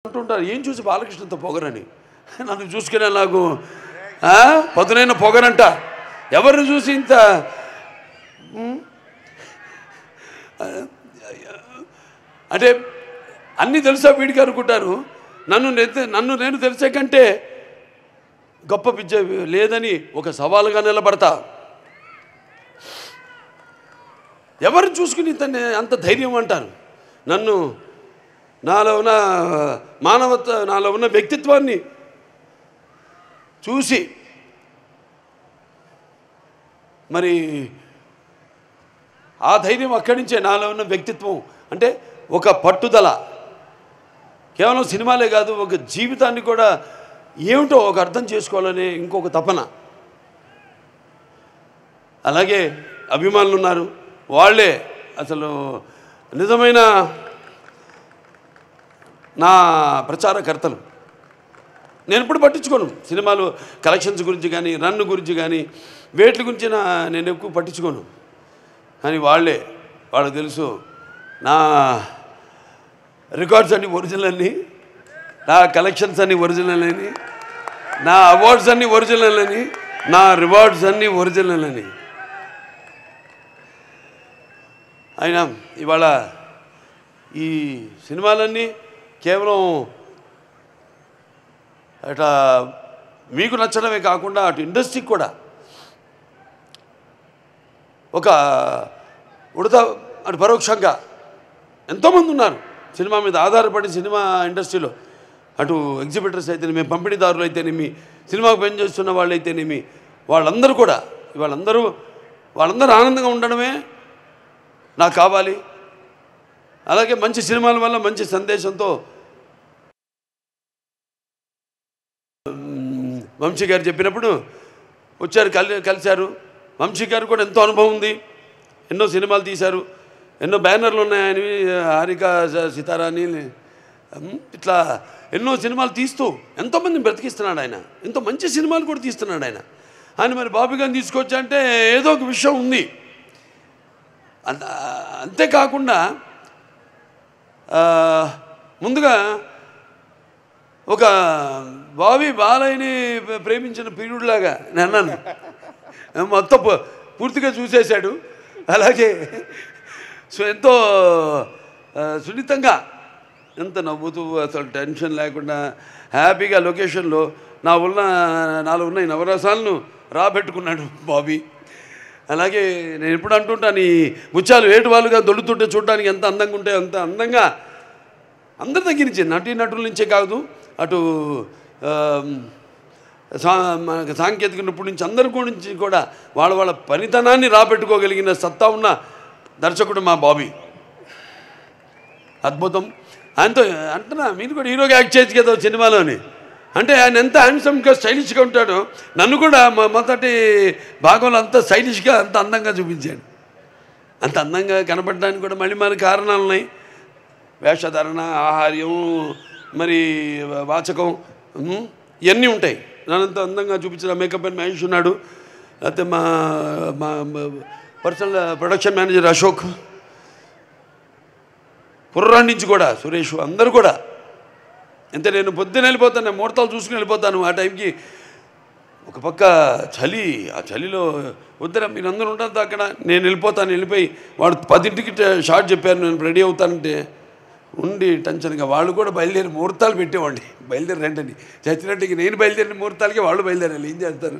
అంటుంటారు ఏం చూసి బాలకృష్ణతో పొగరని నన్ను చూసుకునే నాకు పదునైన పొగరంట ఎవరిని చూసి ఇంత అంటే అన్నీ తెలుసా వీడికి అనుకుంటారు నన్ను నేను తెలిసే కంటే గొప్ప విద్య లేదని ఒక సవాలుగా నిలబడతా ఎవరిని చూసుకుని అంత ధైర్యం అంటారు నన్ను నాలో ఉన్న మానవత నాలో ఉన్న వ్యక్తిత్వాన్ని చూసి మరి ఆ ధైర్యం అక్కడి నుంచే నాలో ఉన్న వ్యక్తిత్వం అంటే ఒక పట్టుదల కేవలం సినిమాలే కాదు ఒక జీవితాన్ని కూడా ఏమిటో ఒక అర్థం చేసుకోవాలనే ఇంకొక తపన అలాగే అభిమానులు ఉన్నారు వాళ్ళే అసలు నిజమైన నా ప్రచారకర్తలు నేను ఎప్పుడు పట్టించుకోను సినిమాలు కలెక్షన్స్ గురించి కానీ రన్ గురించి కానీ వేట్ల గురించి నేను ఎక్కువ పట్టించుకోను కానీ వాళ్ళకి తెలుసు నా రికార్డ్స్ అన్నీ ఒరిజినల్ అని నా కలెక్షన్స్ అన్నీ ఒరిజినల్ అని నా అవార్డ్స్ అన్నీ ఒరిజినల్ అని నా రివార్డ్స్ అన్నీ ఒరిజినల్ అని అయినా ఇవాళ ఈ సినిమాలన్నీ కేవలం అట్లా మీకు నచ్చడమే కాకుండా అటు ఇండస్ట్రీకి కూడా ఒక అటు పరోక్షంగా ఎంతోమంది ఉన్నారు సినిమా మీద ఆధారపడి సినిమా ఇండస్ట్రీలో అటు ఎగ్జిబిటర్స్ అయితేనేమి పంపిణీదారులు అయితేనేమి సినిమాకు పనిచేస్తున్న వాళ్ళు అయితేనేమి వాళ్ళందరూ ఆనందంగా ఉండడమే నాకు కావాలి అలాగే మంచి సినిమాల వల్ల మంచి సందేశంతో వంశీ గారు చెప్పినప్పుడు వచ్చారు కలిశారు వంశీ గారు కూడా ఎంతో అనుభవం ఉంది ఎన్నో సినిమాలు తీశారు ఎన్నో బ్యానర్లు ఉన్నాయని హారిక సితారాని ఇట్లా ఎన్నో సినిమాలు తీస్తూ ఎంతోమందిని బ్రతికిస్తున్నాడు ఆయన ఎంతో మంచి సినిమాలు కూడా తీస్తున్నాడు ఆయన మరి బాబీ గారిని తీసుకొచ్చా అంటే ఏదో ఒక విషయం ఉంది అంతేకాకుండా ముందుగా ఒక బాలయ్యని ప్రేమించిన పీరుడులాగా నేను అన్నాను మొత్తం పూర్తిగా చూసేశాడు అలాగే ఎంతో సున్నితంగా ఎంత నవ్వుతూ అసలు టెన్షన్ లేకుండా హ్యాపీగా లొకేషన్లో నాలో ఉన్న ఈ నవరసాలను రాబెట్టుకున్నాడు బాబీ అలాగే నేను ఎప్పుడు అంటుంటాను ఈ ముత్యాలు ఏటువాలుగా దొల్లుతుంటే చూడడానికి ఎంత అందంగా ఉంటే అంత అందంగా అందరి దగ్గర నుంచి నటుల నుంచే కాదు అటు సాంకేతిక నిపుణుల నుంచి అందరి గురించి కూడా వాళ్ళ పనితనాన్ని రాబెట్టుకోగలిగిన సత్తా ఉన్న దర్శకుడు మా బాబీ అద్భుతం ఆయనతో అంటున్నా మీరు కూడా హీరోగా యాక్ట్ చేయొచ్చు కదా సినిమాలోని అంటే ఆయన ఎంత హ్యాండ్సమ్గా స్టైలిష్గా ఉంటాడో నన్ను కూడా మొదటి భాగంలో అంత స్టైలిష్గా అంత అందంగా చూపించాడు అంత అందంగా కనపడడానికి కూడా మళ్ళీ మన కారణాలు ఉన్నాయి వేషధారణ ఆహార్యం మరి వాచకం ఇవన్నీ ఉంటాయి నన్నంత అందంగా చూపించిన మేకప్ అండ్ మహేష్ ఉన్నాడు లేకపోతే మా పర్సనల్ ప్రొడక్షన్ మేనేజర్ అశోక్ కుర్రాడి నుంచి కూడా సురేష్ అందరూ కూడా అంటే నేను పొద్దున్న వెళ్ళిపోతాను ముహూర్తాలు చూసుకుని వెళ్ళిపోతాను ఆ టైంకి ఒక పక్క చలి ఆ చలిలో వద్దరా మీరందరూ ఉంటారు అక్కడ నేను వెళ్ళిపోయి వాడు 10ంటికి షార్ట్ చెప్పారు నేను రెడీ అవుతానంటే ఉండి టెన్షన్గా వాళ్ళు కూడా బయలుదేరి ముహూర్తాలు పెట్టేవాడిని బయలుదేరి రండి చచ్చినట్టుకి నేను బయలుదేరిన ముహూర్తాలకి వాళ్ళు బయలుదేరాలి ఏం చేస్తారు